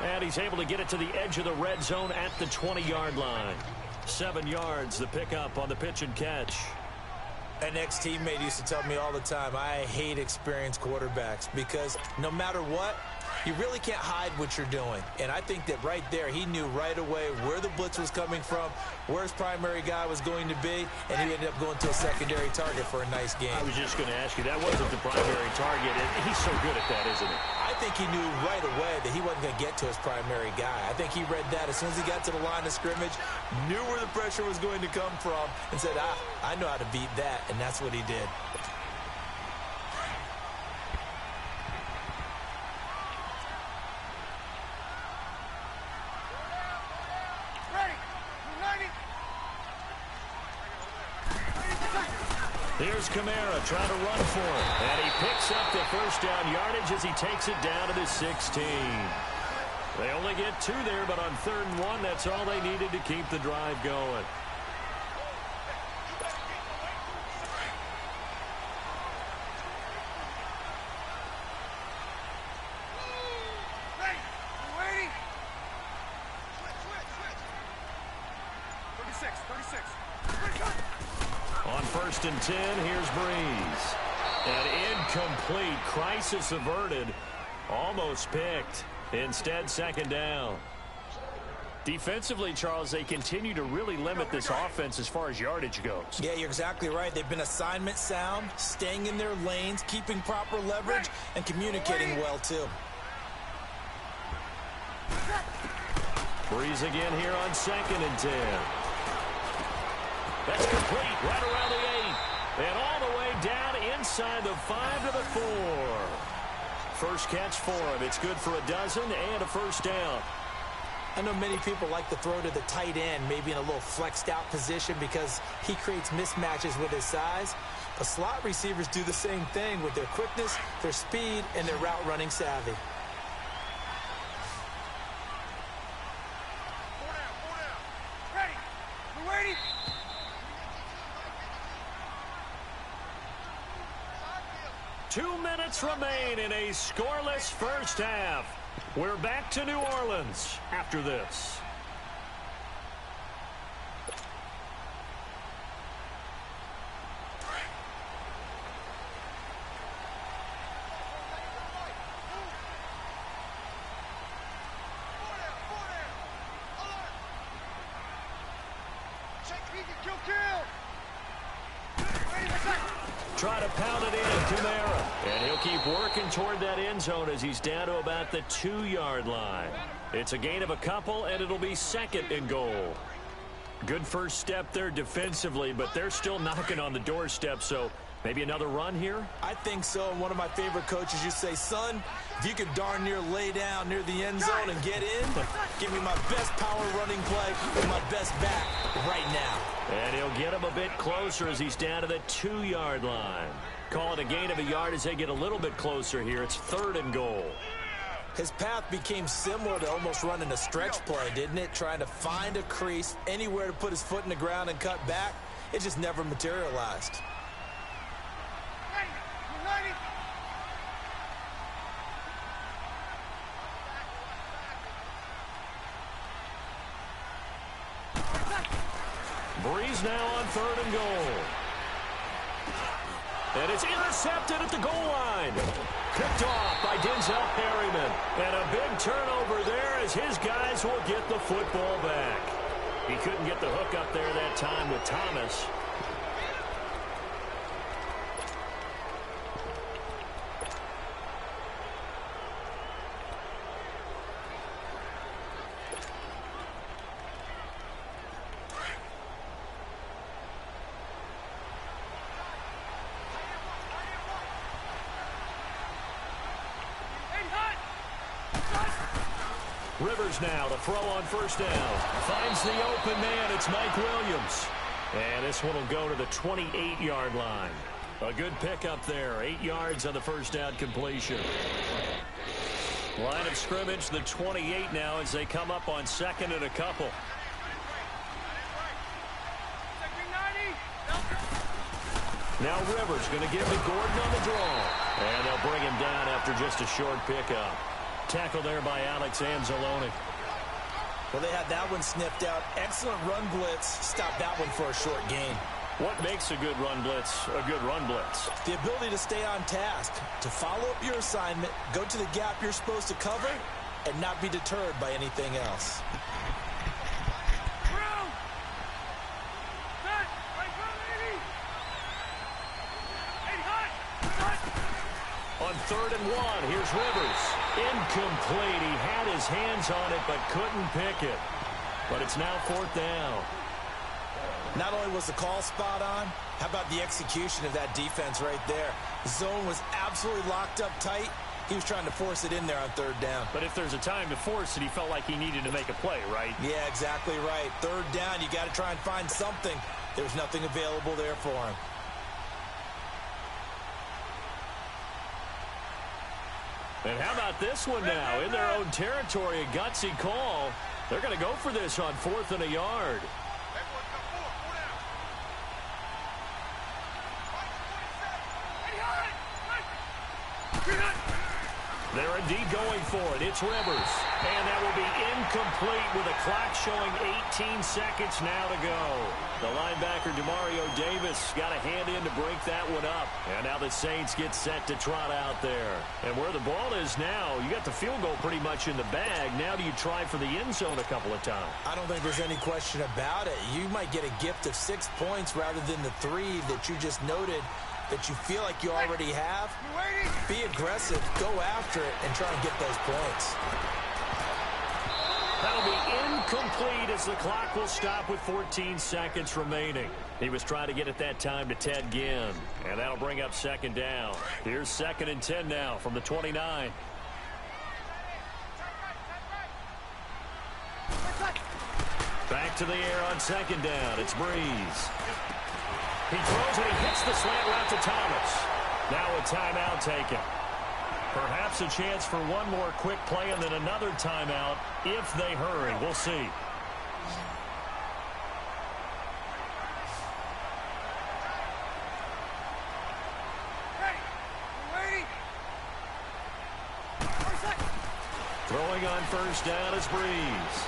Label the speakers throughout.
Speaker 1: And he's able to get it to the edge of the red zone at the 20-yard line. 7 yards, the pickup on the pitch and catch.
Speaker 2: An ex-teammate used to tell me all the time, I hate experienced quarterbacks because no matter what, you really can't hide what you're doing. And I think that right there, he knew right away where the blitz was coming from, where his primary guy was going to be, and he ended up going to a secondary target for a nice game.
Speaker 1: I was just going to ask you, that wasn't the primary target, and he's so good at that, isn't he?
Speaker 2: I think he knew right away that he wasn't going to get to his primary guy. I think he read that as soon as he got to the line of scrimmage, knew where the pressure was going to come from, and said, I know how to beat that, and that's what he did.
Speaker 1: Here's Kamara trying to run for it. And he picks up the first down yardage as he takes it down to the 16. They only get 2 there, but on 3rd and 1, that's all they needed to keep the drive going. On 1st and 10, here's Breeze. An incomplete, crisis averted, almost picked. Instead, 2nd down. Defensively, Charles, they continue to really limit this offense as far as yardage goes.
Speaker 2: Yeah, you're exactly right. They've been assignment sound, staying in their lanes, keeping proper leverage, and communicating well, too.
Speaker 1: Breeze again here on 2nd and 10. That's complete right around the 8. And all the way down inside the 5 to the 4. First catch for him. It's good for a dozen and a first down.
Speaker 2: I know many people like to throw to the tight end, maybe in a little flexed out position because he creates mismatches with his size. But slot receivers do the same thing with their quickness, their speed, and their route running savvy.
Speaker 1: Two minutes remain in a scoreless first half. We're back to New Orleans after this. Try to pound it in, Kamara. And he'll keep working toward that end zone as he's down to about the 2-yard line. It's a gain of a couple, and it'll be 2nd and goal. Good first step there defensively, but they're still knocking on the doorstep, so maybe another run here?
Speaker 2: I think so. And one of my favorite coaches used to say, son, if you could darn near lay down near the end zone and get in, give me my best power running play with my best back right now.
Speaker 1: And he'll get him a bit closer as he's down to the 2-yard line. Call it a gain of a yard as they get a little bit closer here. It's 3rd and goal.
Speaker 2: His path became similar to almost running a stretch play, didn't it? Trying to find a crease, anywhere to put his foot in the ground and cut back. It just never materialized.
Speaker 1: Breeze now on 3rd and goal. And it's intercepted at the goal line. Picked off by Denzel Perryman. And a big turnover there as his guys will get the football back. He couldn't get the hook up there that time with Thomas. Rivers now to throw on 1st down. Finds the open man. It's Mike Williams. And this one will go to the 28-yard line. A good pickup there. 8 yards on the first down completion. Line of scrimmage, the 28 now as they come up on 2nd and a couple. Now Rivers going to give to Gordon on the draw. And they'll bring him down after just a short pickup. Tackle there by Alex Anzalone.
Speaker 2: Well, they had that one sniffed out. Excellent run blitz. Stop that one for a short gain.
Speaker 1: What makes a good run blitz a good run blitz?
Speaker 2: The ability to stay on task, to follow up your assignment, go to the gap you're supposed to cover, and not be deterred by anything else.
Speaker 1: On 3rd and 1, here's Rivers. Incomplete. He had his hands on it but couldn't pick it. But it's now 4th down.
Speaker 2: Not only was the call spot on, how about the execution of that defense right there? The zone was absolutely locked up tight. He was trying to force it in there on 3rd down.
Speaker 1: But if there's a time to force it, he felt like he needed to make a play, right?
Speaker 2: Yeah, exactly right. 3rd down, you got to try and find something. There was nothing available there for him.
Speaker 1: And how about this one now? In their own territory, a gutsy call. They're going to go for this on 4th and a yard. They're indeed going for it. It's Rivers. And that will be incomplete with a clock showing 18 seconds now to go. The linebacker, Demario Davis, got a hand in to break that one up. And now the Saints get set to trot out there. And where the ball is now, you got the field goal pretty much in the bag. Now do you try for the end zone a couple of times?
Speaker 2: I don't think there's any question about it. You might get a gift of 6 points rather than the 3 that you just noted that you feel like you already have. Be aggressive, go after it, and try and get those points.
Speaker 1: That'll be incomplete as the clock will stop with 14 seconds remaining. He was trying to get it that time to Ted Ginn, and that'll bring up 2nd down. Here's 2nd and 10 now from the 29. Back to the air on 2nd down. It's Breeze. He throws and he hits the slant route to Thomas. Now a timeout taken. Perhaps a chance for one more quick play and then another timeout if they hurry. We'll see. Throwing on 1st down is Breeze.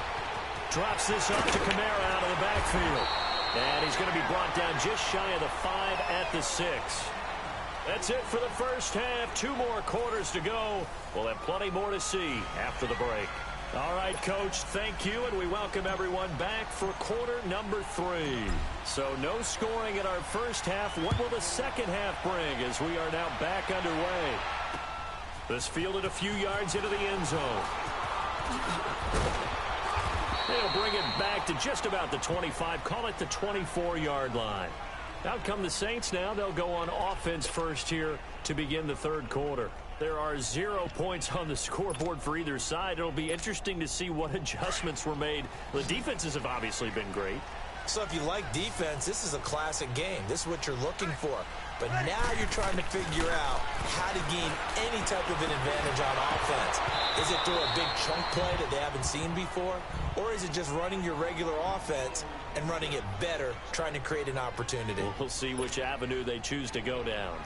Speaker 1: Drops this off to Kamara out of the backfield. And he's going to be brought down just shy of the 5 at the 6. That's it for the first half. 2 more quarters to go. We'll have plenty more to see after the break. All right, Coach, thank you, and we welcome everyone back for quarter number 3. So no scoring in our first half. What will the second half bring as we are now back underway? This fielded a few yards into the end zone. They'll bring it back to just about the 25, call it the 24-yard line. Out come the Saints now. They'll go on offense first here to begin the 3rd quarter. There are 0 points on the scoreboard for either side. It'll be interesting to see what adjustments were made. The defenses have obviously been great.
Speaker 2: So if you like defense, this is a classic game. This is what you're looking for. But now you're trying to figure out how to gain any type of an advantage on offense. Is it through a big chunk play that they haven't seen before? Or is it just running your regular offense and running it better, trying to create an opportunity?
Speaker 1: We'll see which avenue they choose to go down.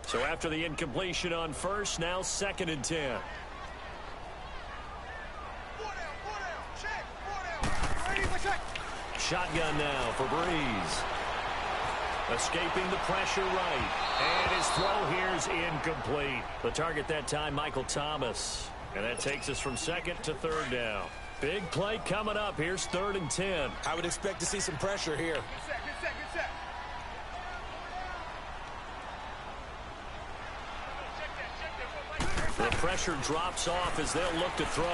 Speaker 1: So after the incompletion on 1st, now 2nd and 10. Shotgun now for Breeze. Escaping the pressure right. And his throw here is incomplete. The target that time, Michael Thomas. And that takes us from 2nd to 3rd down. Big play coming up. Here's 3rd and 10.
Speaker 2: I would expect to see some pressure here.
Speaker 3: Good set.
Speaker 1: The pressure drops off as they'll look to throw.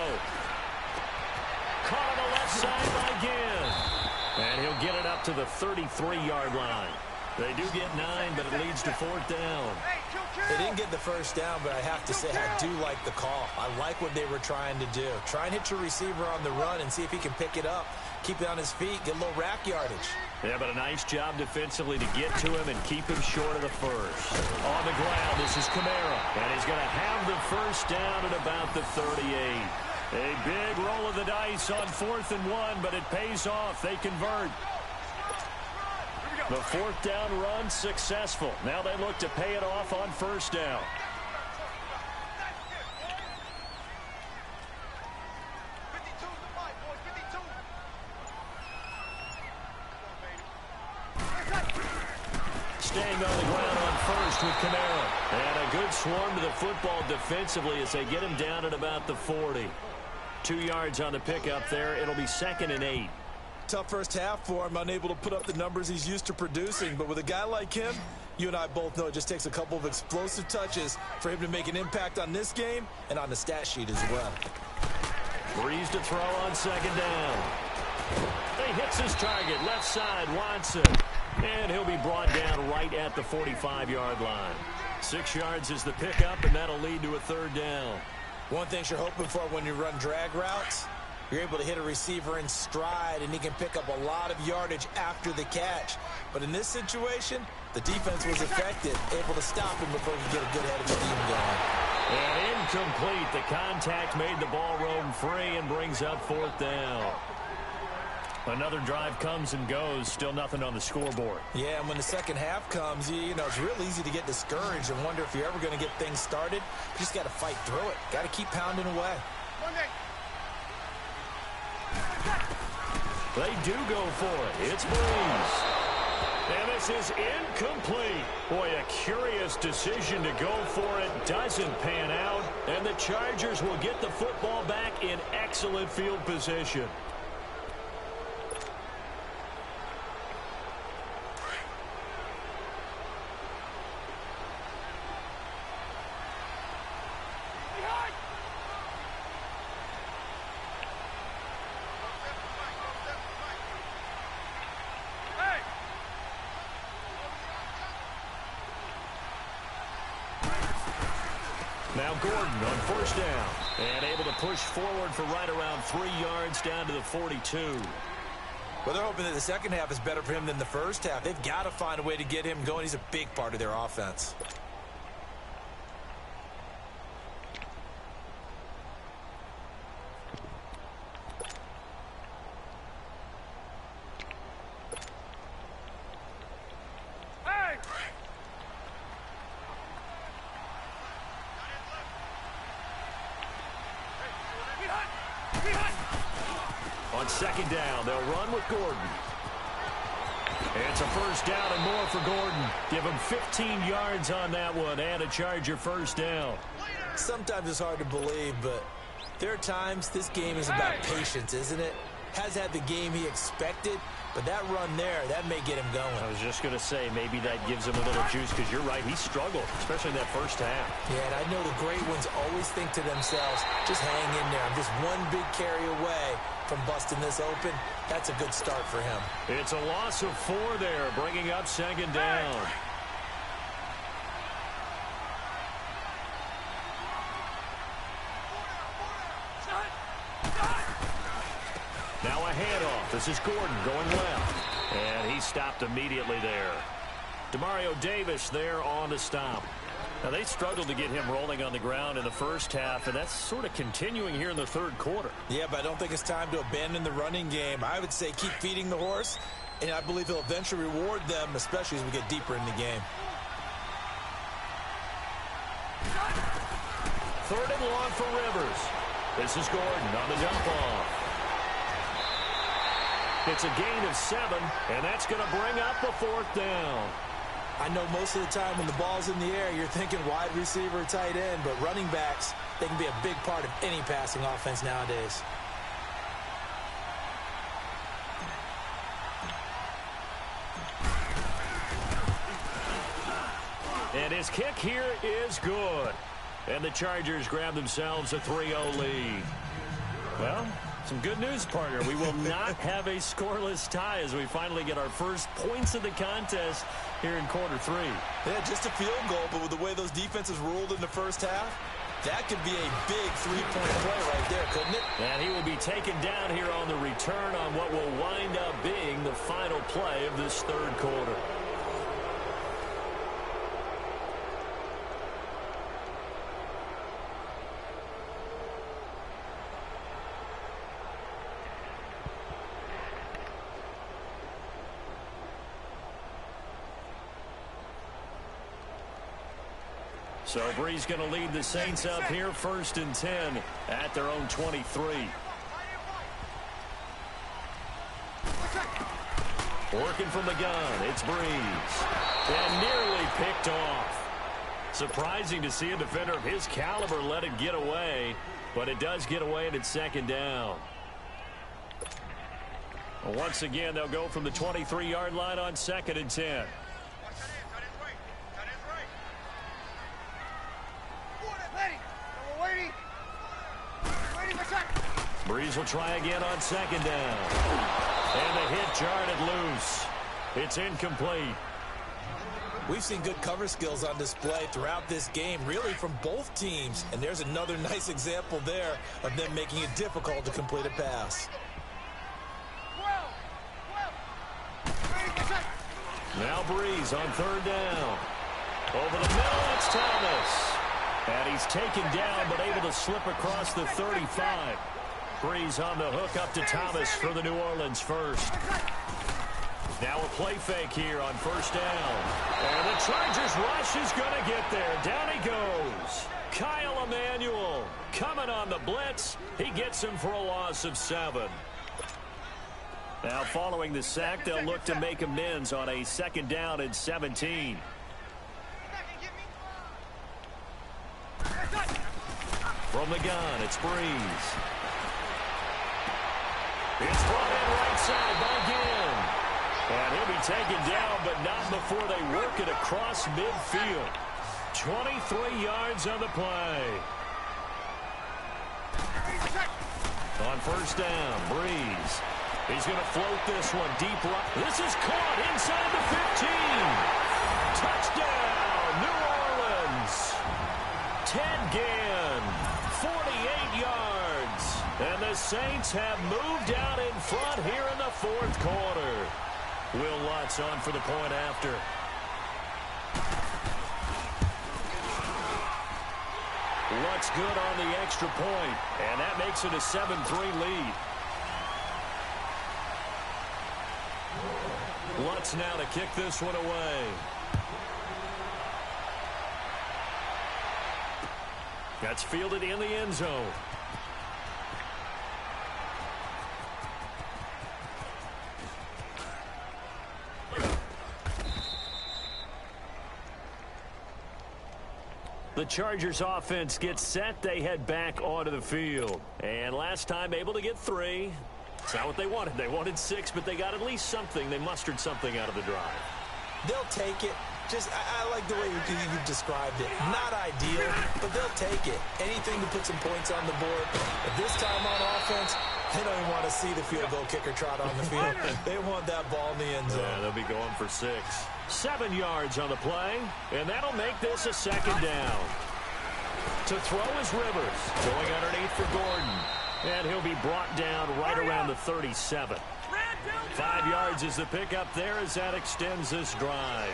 Speaker 1: Caught on the left side by Ginn. And he'll get it up to the 33-yard line. They do get 9, but it leads to 4th down.
Speaker 2: They didn't get the first down, but I have to say I do like the call. I like what they were trying to do. Try and hit your receiver on the run and see if he can pick it up. Keep it on his feet, get a little rack yardage.
Speaker 1: Yeah, but a nice job defensively to get to him and keep him short of the first. On the ground, this is Kamara. And he's going to have the first down at about the 38. A big roll of the dice on 4th and 1, but it pays off. They convert. The 4th down run successful. Now they look to pay it off on 1st down. Staying on the ground on 1st with Kamara. And a good swarm to the football defensively as they get him down at about the 40. 2 yards on the pickup there. It'll be 2nd and 8.
Speaker 2: Tough first half for him, unable to put up the numbers he's used to producing. But with a guy like him, you and I both know it just takes a couple of explosive touches for him to make an impact on this game and on the stat sheet as well.
Speaker 1: Breeze to throw on 2nd down. He hits his target, left side, Watson. And he'll be brought down right at the 45-yard line. 6 yards is the pickup, and that'll lead to a 3rd down.
Speaker 2: One thing you're hoping for when you run drag routes, you're able to hit a receiver in stride, and he can pick up a lot of yardage after the catch. But in this situation, the defense was effective, able to stop him before he could get a good head of steam going.
Speaker 1: And incomplete. The contact made the ball roam free and brings up 4th down. Another drive comes and goes. Still nothing on the scoreboard.
Speaker 2: Yeah, and when the second half comes, you know, it's real easy to get discouraged and wonder if you're ever going to get things started. You just got to fight through it. Got to keep pounding away.
Speaker 1: They do go for it. It's Breeze. And this is incomplete. Boy, a curious decision to go for it. Doesn't pan out. And the Chargers will get the football back in excellent field position. Now Gordon on 1st down. And able to push forward for right around 3 yards down to the 42.
Speaker 2: Well, they're hoping that the second half is better for him than the first half. They've got to find a way to get him going. He's a big part of their offense.
Speaker 1: On 2nd down, they'll run with Gordon. It's a 1st down and more for Gordon. Give him 15 yards on that one and a Charger 1st down.
Speaker 2: Sometimes it's hard to believe, but there are times this game is about patience, isn't it? Has had the game he expected, but that run there, that may get him going.
Speaker 1: I was just going to say, maybe that gives him a little juice because you're right, he struggled, especially in that first half.
Speaker 2: Yeah, and I know the great ones always think to themselves, just hang in there. I'm just one big carry away from busting this open. That's a good start for him.
Speaker 1: It's a loss of 4 there, bringing up 2nd down. Now a handoff. This is Gordon going left. And he stopped immediately there. Demario Davis there on the stop. Now they struggled to get him rolling on the ground in the first half, and that's sort of continuing here in the 3rd quarter.
Speaker 2: Yeah, but I don't think it's time to abandon the running game. I would say keep feeding the horse, and I believe he'll eventually reward them, especially as we get deeper in the game.
Speaker 1: 3rd and long for Rivers. This is Gordon on the dump off. It's a gain of 7, and that's going to bring up a 4th down.
Speaker 2: I know most of the time when the ball's in the air, you're thinking wide receiver, tight end, but running backs, they can be a big part of any passing offense nowadays.
Speaker 1: And his kick here is good. And the Chargers grab themselves a 3-0 lead. Well, some good news, partner. We will not have a scoreless tie as we finally get our first points of the contest here in quarter 3.
Speaker 2: Yeah, just a field goal, but with the way those defenses ruled in the first half, that could be a big three-point play right there, couldn't it?
Speaker 1: And he will be taken down here on the return on what will wind up being the final play of this 3rd quarter. So Brees going to lead the Saints up here 1st and 10 at their own 23. Working from the gun, it's Brees. And nearly picked off. Surprising to see a defender of his caliber let it get away, but it does get away and it's 2nd down. Well, once again, they'll go from the 23-yard line on 2nd and 10. Brees will try again on 2nd down. And the hit jarred it loose. It's incomplete.
Speaker 2: We've seen good cover skills on display throughout this game, really from both teams. And there's another nice example there of them making it difficult to complete a pass.
Speaker 1: Now Brees on 3rd down. Over the middle, it's Thomas. And he's taken down, but able to slip across the 35. Brees on the hook up to Thomas for the New Orleans first. Now a play fake here on 1st down. And the Chargers rush is going to get there. Down he goes. Kyle Emanuel coming on the blitz. He gets him for a loss of 7. Now following the sack, they'll look to make amends on a 2nd down and 17. From the gun, it's Brees. It's brought in right side by Ginn. And he'll be taken down, but not before they work it across midfield. 23 yards on the play. On 1st down, Brees. He's going to float this one deep right. This is caught inside the 15. Touchdown, New Orleans. Ted Ginn, 48 yards. And the Saints have moved out in front here in the 4th quarter. Will Lutz on for the point after. Lutz good on the extra point, and that makes it a 7-3 lead. Lutz now to kick this one away. That's fielded in the end zone. The Chargers offense gets set. They head back onto the field. And last time able to get 3. It's not what they wanted. They wanted 6, but they got at least something. They mustered something out of the drive.
Speaker 2: They'll take it. I like the way you described it. Not ideal, but they'll take it. Anything to put some points on the board. But this time on offense, they don't even want to see the field goal kicker trot on the field. They want that ball in the end zone.
Speaker 1: Yeah, they'll be going for 6. 7 yards on the play, and that'll make this a 2nd down. To throw is Rivers. Going underneath for Gordon. And he'll be brought down right around the 37. 5 yards is the pickup there as that extends this drive.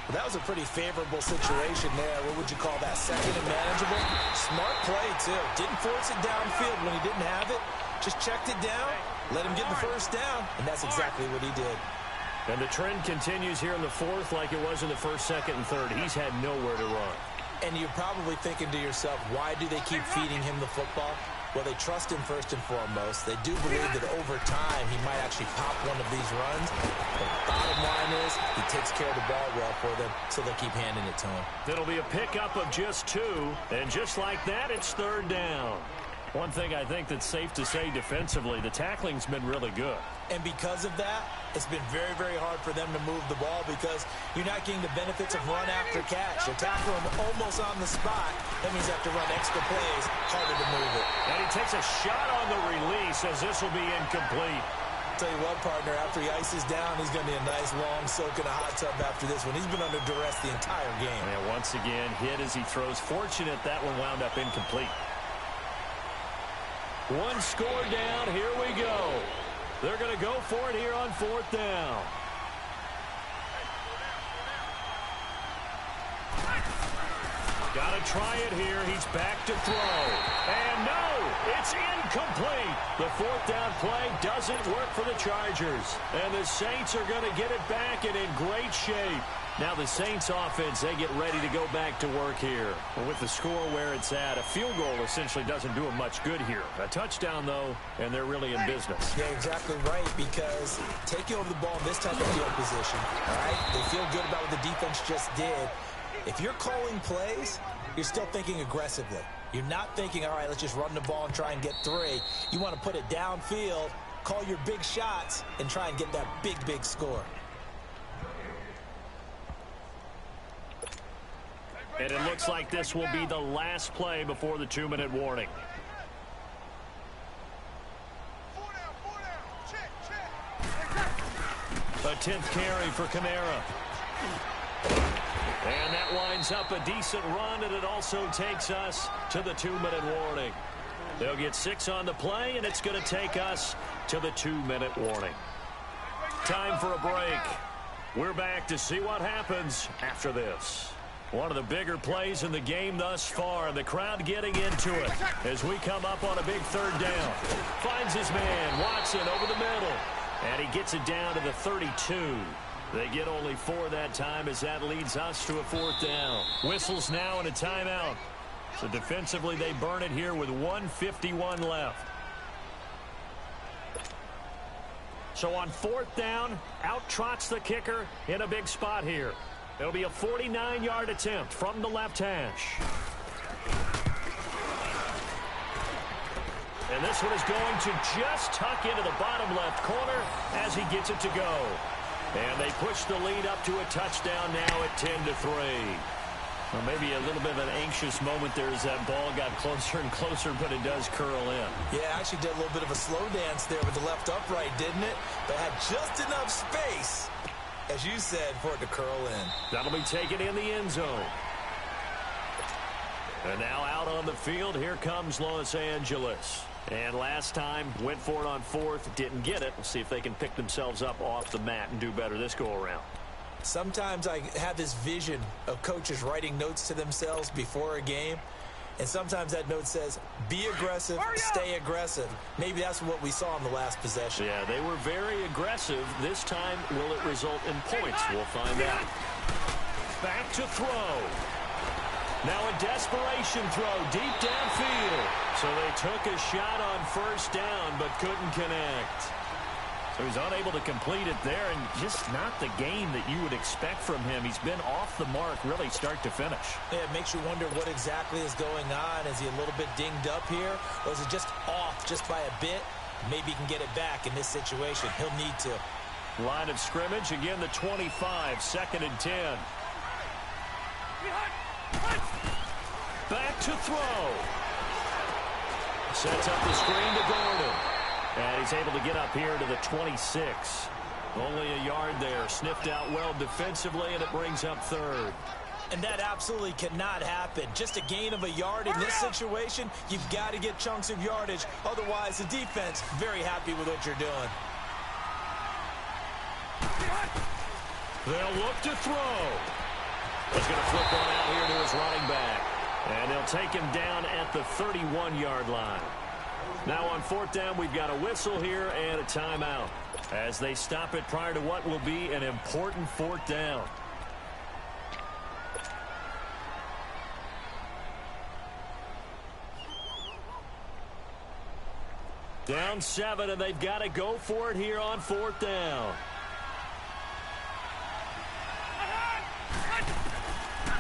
Speaker 2: Well, that was a pretty favorable situation there. What would you call that? 2nd and manageable? Smart play, too. Didn't force it downfield when he didn't have it. Just checked it down, let him get the 1st down, and that's exactly what he did.
Speaker 1: And the trend continues here in the 4th like it was in the 1st, 2nd, and 3rd. He's had nowhere to run.
Speaker 2: And you're probably thinking to yourself, why do they keep feeding him the football? Well, they trust him first and foremost. They do believe that over time he might actually pop one of these runs. But bottom line is he takes care of the ball well for them, so they'll keep handing it to him.
Speaker 1: It'll be a pickup of just 2, and just like that, it's 3rd down. One thing I think that's safe to say defensively, the tackling's been really good.
Speaker 2: And because of that, it's been very, very hard for them to move the ball because you're not getting the benefits of run after catch. You're tackling him almost on the spot. That means you have to run extra plays, harder to move it.
Speaker 1: And he takes a shot on the release as this will be incomplete.
Speaker 2: Tell you what, partner, after he ices down, he's going to need a nice long soak in a hot tub after this one. He's been under duress the entire game.
Speaker 1: And once again, hit as he throws. Fortunate that one wound up incomplete. 1 score down. Here we go. They're going to go for it here on 4th down. Got to try it here. He's back to throw. And no, it's incomplete. The 4th down play doesn't work for the Chargers. And the Saints are going to get it back and in great shape. Now the Saints offense, they get ready to go back to work here. Well, with the score where it's at, a field goal essentially doesn't do them much good here. A touchdown, though, and they're really in business.
Speaker 2: Yeah, exactly right, because taking over the ball in this type of field position, all right, they feel good about what the defense just did. If you're calling plays, you're still thinking aggressively. You're not thinking, all right, let's just run the ball and try and get 3. You want to put it downfield, call your big shots, and try and get that big score.
Speaker 1: And it looks like this will be the last play before the 2-minute warning. A 10th carry for Kamara. And that winds up a decent run, and it also takes us to the 2-minute warning. They'll get 6 on the play, and it's going to take us to the 2-minute warning. Time for a break. We're back to see what happens after this. One of the bigger plays in the game thus far, and the crowd getting into it as we come up on a big 3rd down. Finds his man, Watson, over the middle, and he gets it down to the 32. They get only 4 that time as that leads us to a 4th down. Whistles now and a timeout. So defensively, they burn it here with 1:51 left. So on 4th down, out trots the kicker in a big spot here. It'll be a 49-yard attempt from the left hash. And this one is going to just tuck into the bottom left corner as he gets it to go. And they push the lead up to a touchdown now at 10-3. Well, maybe a little bit of an anxious moment there as that ball got closer and closer, but it does curl in.
Speaker 2: Yeah, actually did a little bit of a slow dance there with the left upright, didn't it? But had just enough space, as you said, for it to curl in.
Speaker 1: That'll be taken in the end zone. And now out on the field, here comes Los Angeles. And last time, went for it on 4th, didn't get it. We'll see if they can pick themselves up off the mat and do better this go-around.
Speaker 2: Sometimes I have this vision of coaches writing notes to themselves before a game. And sometimes that note says, be aggressive, stay aggressive. Maybe that's what we saw in the last possession.
Speaker 1: Yeah, they were very aggressive. This time, will it result in points? We'll find out. Back to throw. Now a desperation throw deep downfield. So they took a shot on 1st down, but couldn't connect. So he's unable to complete it there, and just not the game that you would expect from him. He's been off the mark really start to finish.
Speaker 2: Yeah, it makes you wonder what exactly is going on. Is he a little bit dinged up here, or is it just off just by a bit? Maybe he can get it back in this situation. He'll need to.
Speaker 1: Line of scrimmage, again the 25, 2nd and 10. Back to throw. Sets up the screen to Gordon. And he's able to get up here to the 26. Only a yard there. Sniffed out well defensively, and it brings up 3rd.
Speaker 2: And that absolutely cannot happen. Just a gain of a yard in this situation, you've got to get chunks of yardage. Otherwise, the defense, very happy with what you're doing.
Speaker 1: They'll look to throw. He's going to flip one out here to his running back. And they'll take him down at the 31-yard line. Now on 4th down, we've got a whistle here and a timeout as they stop it prior to what will be an important 4th down. Down 7, and they've got to go for it here on 4th down.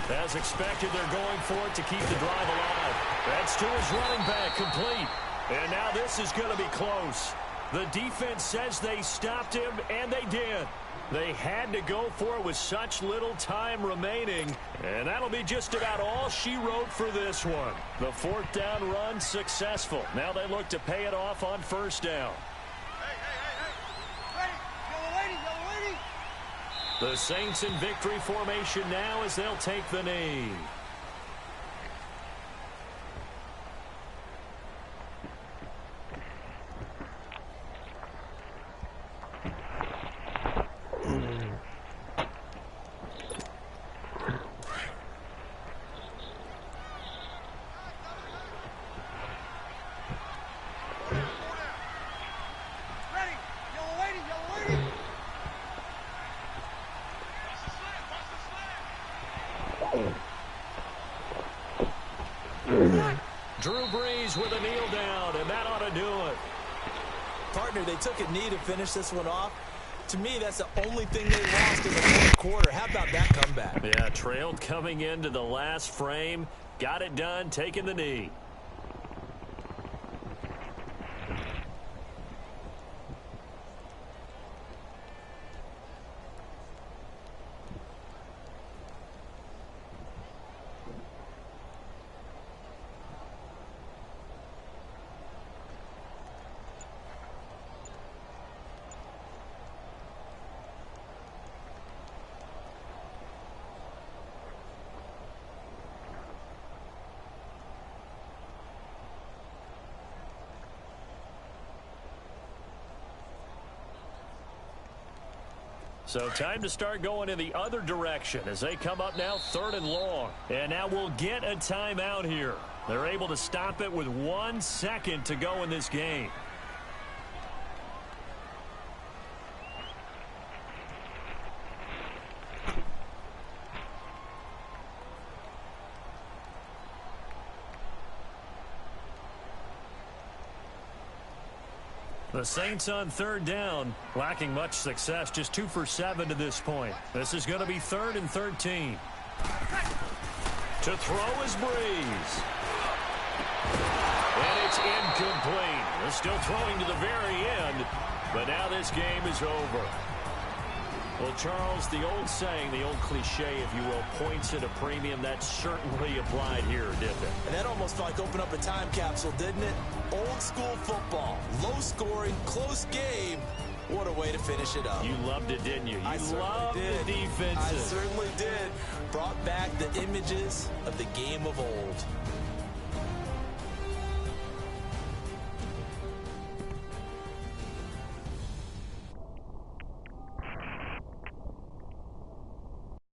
Speaker 1: As expected, they're going for it to keep the drive alive. That's to his running back, complete. And now this is going to be close. The defense says they stopped him, and they did. They had to go for it with such little time remaining, and that'll be just about all she wrote for this one. The 4th down run successful. Now they look to pay it off on 1st down. The Saints in victory formation now as they'll take the knee. Drew Brees with a kneel down, and that ought to do it.
Speaker 2: Partner, they took a knee to finish this one off. To me, that's the only thing they lost in the fourth quarter. How about that comeback?
Speaker 1: Yeah, trailed coming into the last frame. Got it done, taking the knee. So time to start going in the other direction as they come up now 3rd and long. And now we'll get a timeout here. They're able to stop it with 1 second to go in this game. The Saints on 3rd down, lacking much success, just 2 for 7 to this point. This is going to be 3rd and 13. To throw is Brees. And it's incomplete. They're still throwing to the very end, but now this game is over. Well, Charles, the old saying, the old cliche, if you will, points at a premium, that certainly applied here, didn't it?
Speaker 2: And that almost felt like opened up a time capsule, didn't it? Old school football, low scoring, close game. What a way to finish it up.
Speaker 1: You loved it, didn't you? You
Speaker 2: loved
Speaker 1: the defenses.
Speaker 2: I certainly did. Brought back the images of the game of old.